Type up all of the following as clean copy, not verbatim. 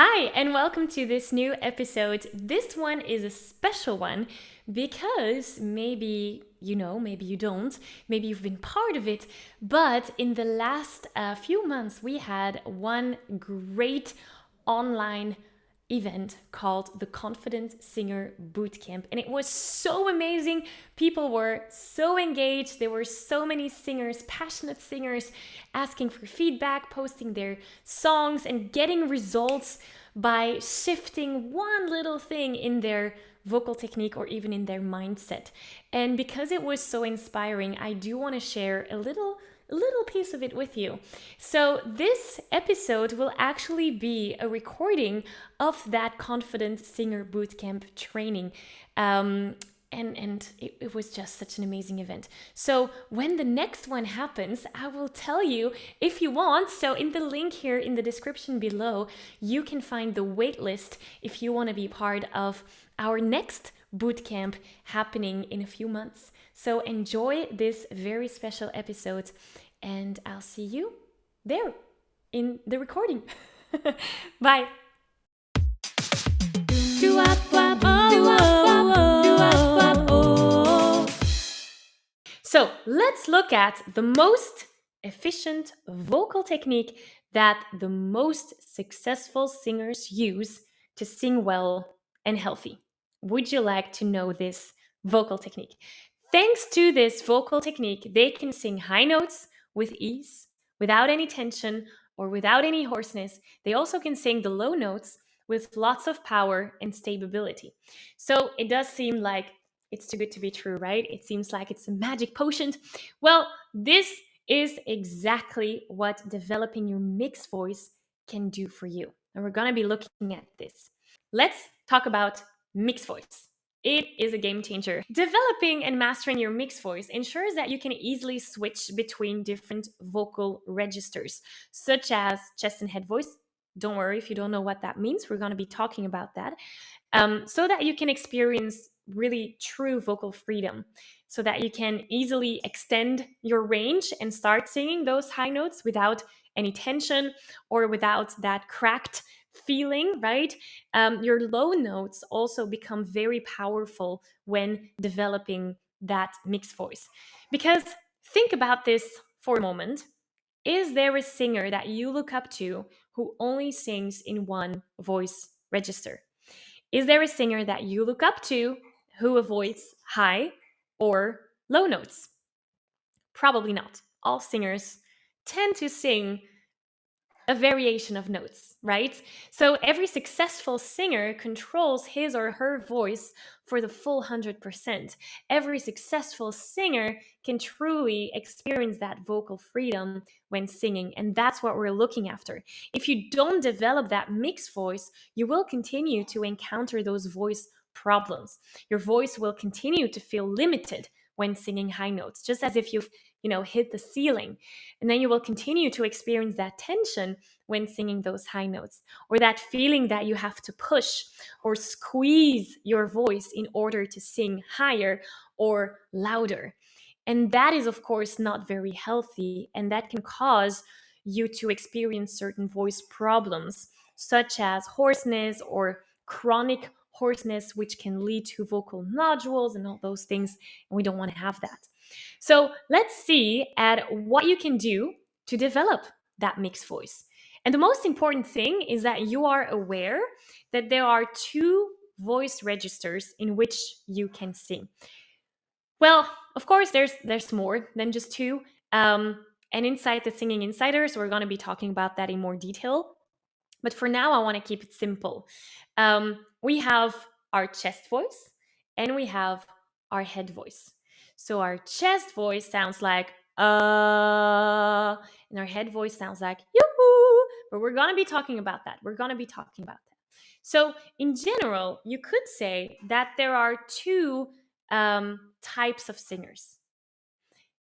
Hi, and welcome to this new episode. This one is a special one because maybe you know, maybe you don't, maybe you've been part of it, but in the last few months, we had one great online event called the Confident Singer Bootcamp. And it was so amazing. People were so engaged. There were so many singers, passionate singers, asking for feedback, posting their songs, and getting results by shifting one little thing in their vocal technique or even in their mindset. And because it was so inspiring, I do want to share a little piece of it with you. So this episode will actually be a recording of that Confident Singer Bootcamp training. And it was just such an amazing event. So when the next one happens, I will tell you if you want. So in the link here in the description below, you can find the waitlist if you want to be part of our next bootcamp happening in a few months. So enjoy this very special episode, and I'll see you there in the recording. Bye. So let's look at the most efficient vocal technique that the most successful singers use to sing well and healthy. Would you like to know this vocal technique? Thanks to this vocal technique, they can sing high notes with ease, without any tension or without any hoarseness. They also can sing the low notes with lots of power and stability. So it does seem like it's too good to be true, right? It seems like it's a magic potion. Well, this is exactly what developing your mixed voice can do for you. And we're going to be looking at this. Let's talk about mixed voice. It is a game changer. Developing and mastering your mixed voice ensures that you can easily switch between different vocal registers, such as chest and head voice. Don't worry if you don't know what that means. We're going to be talking about that. So that you can experience really true vocal freedom, so that you can easily extend your range and start singing those high notes without any tension or without that cracked feeling, right? Your low notes also become very powerful when developing that mixed voice. Because think about this for a moment. Is there a singer that you look up to who only sings in one voice register? Is there a singer that you look up to who avoids high or low notes? Probably not. All singers tend to sing a variation of notes, right? So every successful singer controls his or her voice for the full 100%. Every successful singer can truly experience that vocal freedom when singing, and that's what we're looking after. If you don't develop that mixed voice, you will continue to encounter those voice problems. Your voice will continue to feel limited when singing high notes, just as if you've hit the ceiling. And then you will continue to experience that tension when singing those high notes, or that feeling that you have to push or squeeze your voice in order to sing higher or louder. And that is, of course, not very healthy, and that can cause you to experience certain voice problems, such as hoarseness or chronic hoarseness, which can lead to vocal nodules and all those things. And we don't want to have that. So let's see at what you can do to develop that mixed voice. And the most important thing is that you are aware that there are two voice registers in which you can sing. Well, of course, there's more than just two. And inside the Singing Insiders, we're going to be talking about that in more detail. But for now, I want to keep it simple. We have our chest voice and we have our head voice. So our chest voice sounds like and our head voice sounds like yoo-hoo. But we're going to be talking about that. So in general, you could say that there are two types of singers.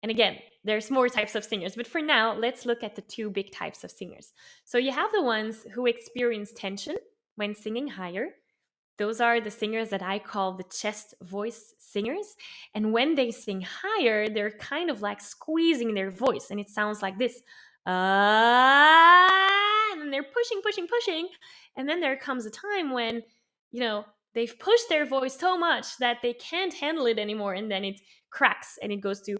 And again, there's more types of singers, but for now, let's look at the two big types of singers. So you have the ones who experience tension when singing higher. Those are the singers that I call the chest voice singers. And when they sing higher, they're kind of like squeezing their voice, and it sounds like this. And then they're pushing, pushing, pushing. And then there comes a time when, you know, they've pushed their voice so much that they can't handle it anymore, and then it cracks and it goes to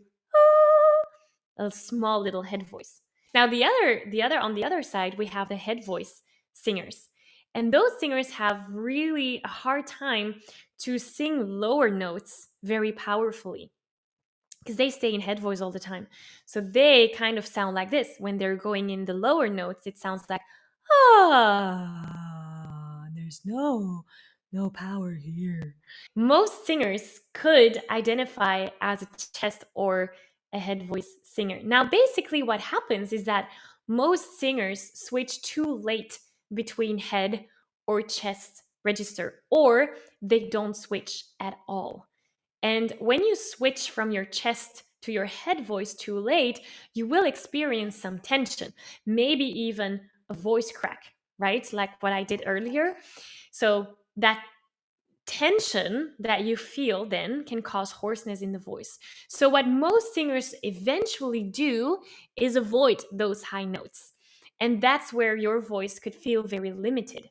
a small little head voice. Now the other on the other side, we have the head voice singers. And those singers have really a hard time to sing lower notes very powerfully because they stay in head voice all the time. So they kind of sound like this. When they're going in the lower notes, it sounds like there's no power here. Most singers could identify as a chest or a head voice singer. Now, basically, what happens is that most singers switch too late between head or chest register, or they don't switch at all. And when you switch from your chest to your head voice too late, you will experience some tension, maybe even a voice crack, right? Like what I did earlier. So that tension that you feel then can cause hoarseness in the voice. So, what most singers eventually do is avoid those high notes. And that's where your voice could feel very limited.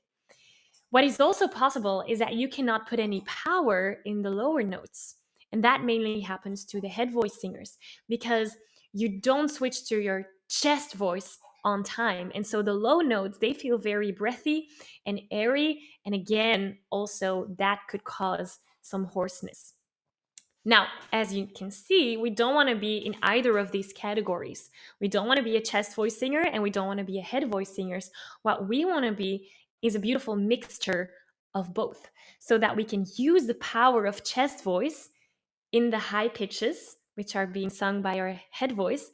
What is also possible is that you cannot put any power in the lower notes. And that mainly happens to the head voice singers because you don't switch to your chest voice on time. And so the low notes, they feel very breathy and airy. And again, also that could cause some hoarseness. Now, as you can see, we don't want to be in either of these categories. We don't want to be a chest voice singer and we don't want to be a head voice singer. What we want to be is a beautiful mixture of both so that we can use the power of chest voice in the high pitches, which are being sung by our head voice,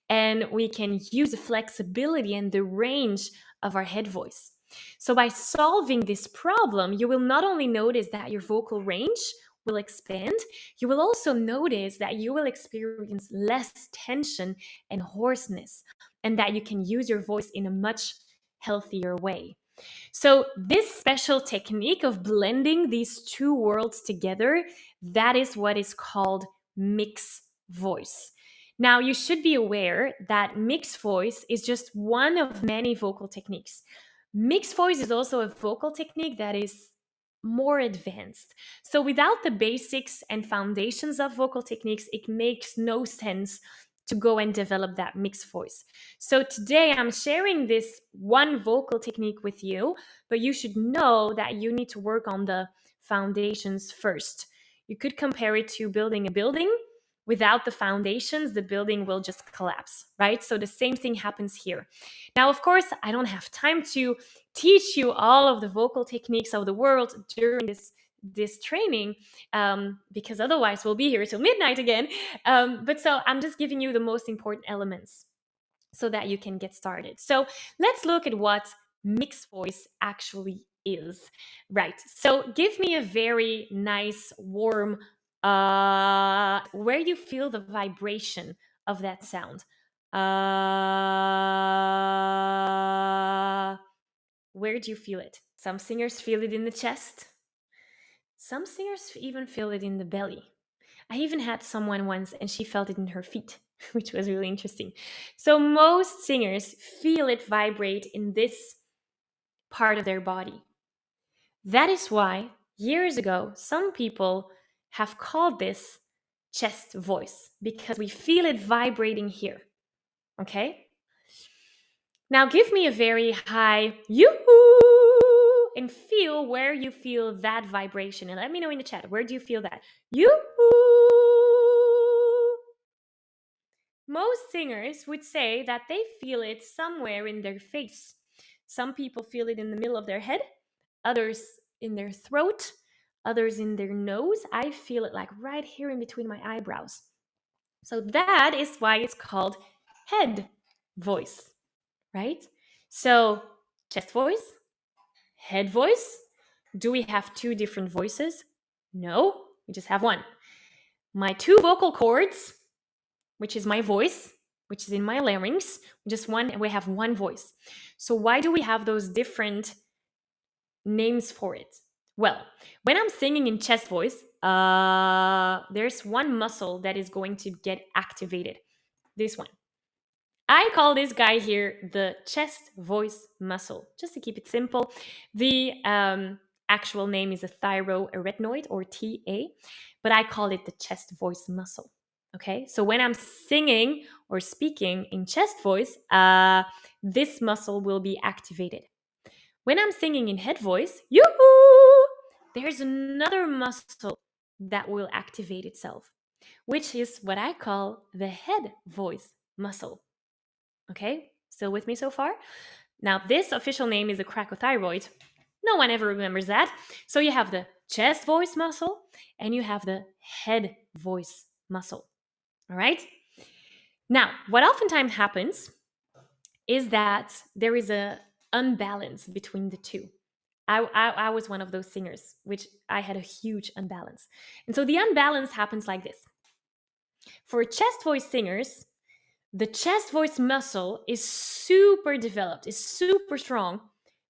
and we can use the flexibility and the range of our head voice. So, by solving this problem, you will not only notice that your vocal range will expand, you will also notice that you will experience less tension and hoarseness, and that you can use your voice in a much healthier way. So, this special technique of blending these two worlds together, that is what is called mixed voice. Now, you should be aware that mixed voice is just one of many vocal techniques. Mixed voice is also a vocal technique that is more advanced. So, without the basics and foundations of vocal techniques, it makes no sense to go and develop that mixed voice. So today I'm sharing this one vocal technique with you, but you should know that you need to work on the foundations first. You could compare it to building a building. Without the foundations, the building will just collapse, right? So the same thing happens here. Now, of course, I don't have time to teach you all of the vocal techniques of the world during this training because otherwise we'll be here till midnight again. But so I'm just giving you the most important elements so that you can get started. So let's look at what mixed voice actually is. Right. So give me a very nice, warm, where you feel the vibration of that sound. Where do you feel it? Some singers feel it in the chest. Some singers even feel it in the belly. I even had someone once and she felt it in her feet, which was really interesting. So most singers feel it vibrate in this part of their body. That is why years ago, some people have called this chest voice because we feel it vibrating here. Okay? Now give me a very high yoo and feel where you feel that vibration. And let me know in the chat, where do you feel that? Yoo. Most singers would say that they feel it somewhere in their face. Some people feel it in the middle of their head, others in their throat, others in their nose. I feel it like right here in between my eyebrows. So that is why it's called head voice, right? So chest voice, head voice. Do we have two different voices? No, we just have one. My two vocal cords, which is my voice, which is in my larynx, just one, and we have one voice. So why do we have those different names for it? Well, when I'm singing in chest voice, there's one muscle that is going to get activated. This one. I call this guy here the chest voice muscle. Just to keep it simple, the actual name is a thyroarytenoid or TA, but I call it the chest voice muscle. Okay, so when I'm singing or speaking in chest voice, this muscle will be activated. When I'm singing in head voice, yoo-hoo, there's another muscle that will activate itself, which is what I call the head voice muscle. Okay, still with me so far? Now, this official name is a cracothyroid. No one ever remembers that. So you have the chest voice muscle and you have the head voice muscle. All right? Now, what oftentimes happens is that there is a unbalance between the two. I was one of those singers, which I had a huge unbalance. And so the unbalance happens like this. For chest voice singers, the chest voice muscle is super developed, is super strong,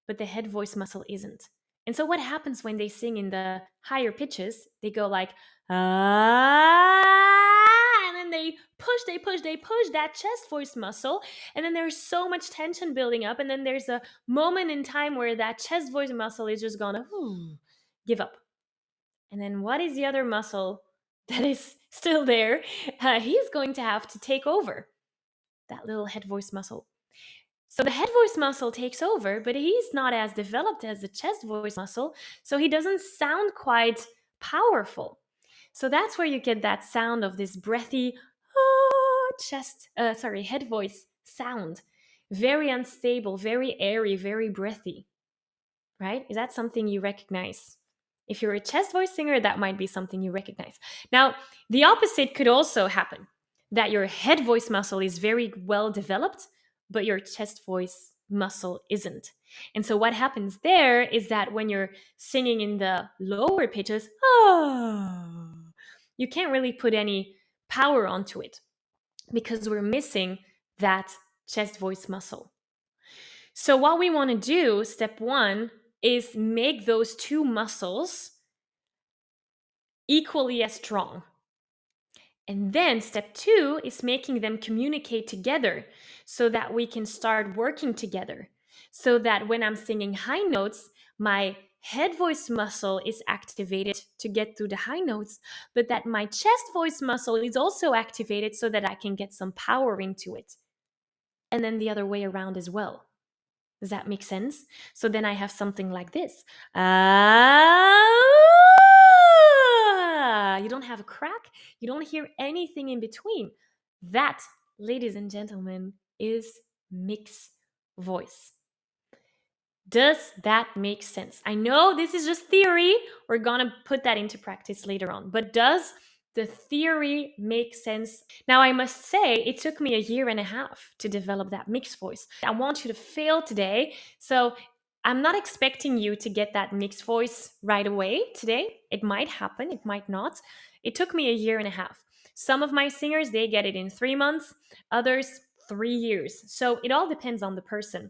but the head voice muscle isn't. And so what happens when they sing in the higher pitches? They go like, ah, and then they push that chest voice muscle. And then there's so much tension building up. And then there's a moment in time where that chest voice muscle is just gonna give up. And then what is the other muscle that is still there? He's going to have to take over that little head voice muscle. So the head voice muscle takes over, but he's not as developed as the chest voice muscle, so he doesn't sound quite powerful. So that's where you get that sound of this breathy head voice sound. Very unstable, very airy, very breathy. Right? Is that something you recognize? If you're a chest voice singer, that might be something you recognize. Now, the opposite could also happen, that your head voice muscle is very well developed, but your chest voice muscle isn't. And so what happens there is that when you're singing in the lower pitches, you can't really put any power onto it because we're missing that chest voice muscle. So what we want to do, step one, is make those two muscles equally as strong. And then step two is making them communicate together so that we can start working together. So that when I'm singing high notes, my head voice muscle is activated to get through the high notes, but that my chest voice muscle is also activated so that I can get some power into it. And then the other way around as well. Does that make sense? So then I have something like this. You don't have a crack. You don't hear anything in between. That, ladies and gentlemen, is mixed voice. Does that make sense? I know this is just theory. We're going to put that into practice later on. But does the theory make sense? Now, I must say, it took me 1.5 years to develop that mixed voice. I want you to fail today. So I'm not expecting you to get that mixed voice right away today. It might happen, it might not. It took me 1.5 years. Some of my singers, they get it in 3 months, others 3 years. So it all depends on the person.